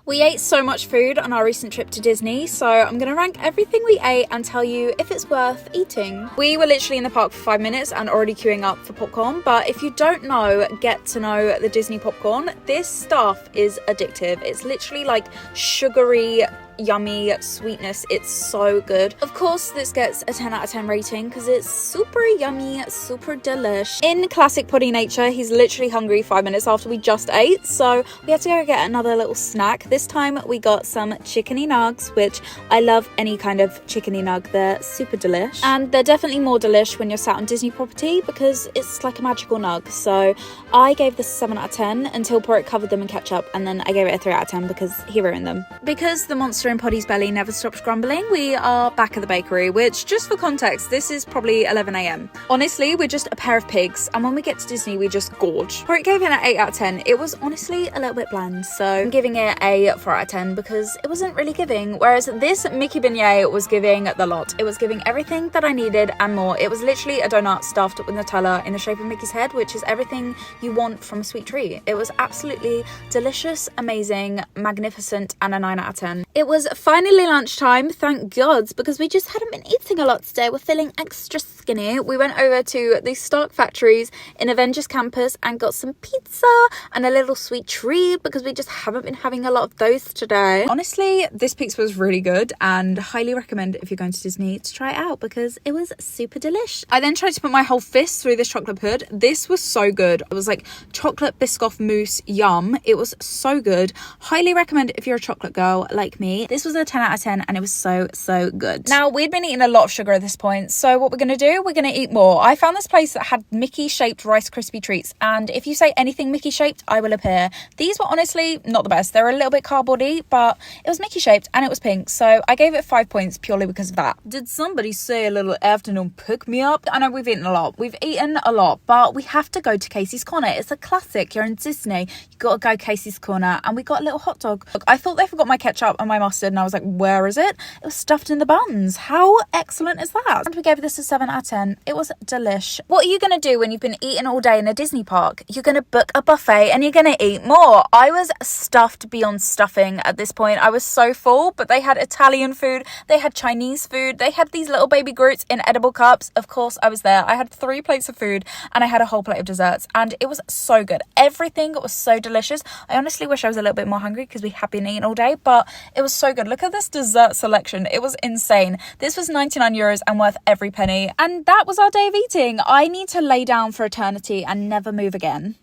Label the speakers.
Speaker 1: We ate so much food on our recent trip to Disney, so I'm gonna rank everything we ate and tell you if it's worth eating. We were literally in the park for 5 minutes and already queuing up for popcorn, but if you don't know, get to know the Disney popcorn. This stuff is addictive. It's literally like sugary, yummy sweetness. It's so good. Of course, this gets a 10 out of 10 rating because it's super yummy, super delish. In classic Poddy nature, he's literally hungry 5 minutes after we just ate, so we had to go get another little snack. This time we got some Chickeny Nugs, which I love any kind of chickeny nug. They're super delish, and they're definitely more delish when you're sat on Disney property because it's like a magical nug. So I gave this a 7 out of 10 until Porritt covered them in ketchup, and then I gave it a 3 out of 10 because he ruined them. Because the monster in Poddy's belly never stops grumbling, we are back at the bakery, which, just for context, this is probably 11 a.m. Honestly, we're just a pair of pigs, and when we get to Disney, we just gorge. Porritt gave it an 8 out of 10. It was honestly a little bit bland, so I'm giving it a 4 out of 10 because it wasn't really giving, whereas this Mickey Beignet was giving the lot. It was giving everything that I needed and more. It was literally a donut stuffed with Nutella in the shape of Mickey's head, which is everything you want from a sweet treat. It was absolutely delicious, amazing, magnificent, and a 9 out of 10. It was finally lunchtime, thank God, because we just hadn't been eating a lot today. We're feeling extra skinny. We went over to the Stark Factories in Avengers Campus and got some pizza and a little sweet treat because we just haven't been having a lot of those today. Honestly, this pizza was really good and highly recommend if you're going to Disney to try it out because it was super delish. I then tried to put my whole fist through this chocolate pud. This was so good. It was like chocolate Biscoff mousse yum. It was so good. Highly recommend if you're a chocolate girl like me. This was a 10 out of 10 and it was so good. Now, we'd been eating a lot of sugar at this point, so what we're gonna do, we're gonna eat more. I found this place that had Mickey shaped Rice Krispie treats, and if you say anything Mickey shaped, I will appear. These were honestly not the best. They were a little bit cardboardy, but it was Mickey shaped and it was pink, so I gave it 5 points purely because of that. Did somebody say a little afternoon pick me up? I know we've eaten a lot, but we have to go to Casey's Corner. It's a classic. You're in Disney, you gotta go Casey's Corner, and we got a little hot dog. Look, I thought they forgot my ketchup and my mustard, and I was like, where is it? It was stuffed in the buns. How excellent is that? And we gave this a 7 out of 10. It was delish. What are you gonna do when you've been eating all day in a Disney park? You're gonna book a buffet and you're gonna eat more. I was stuffed beyond stuffing at this point. I was so full, but they had Italian food, they had Chinese food, they had these little baby Groots in edible cups. Of course I was there. I had 3 plates of food and I had a whole plate of desserts, and it was so good. Everything was so delicious. I honestly wish I was a little bit more hungry because we have been eating all day, but it was so good. Look at this dessert selection. It was insane. This was 99 euros and worth every penny. And that was our day of eating. I need to lay down for eternity and never move again.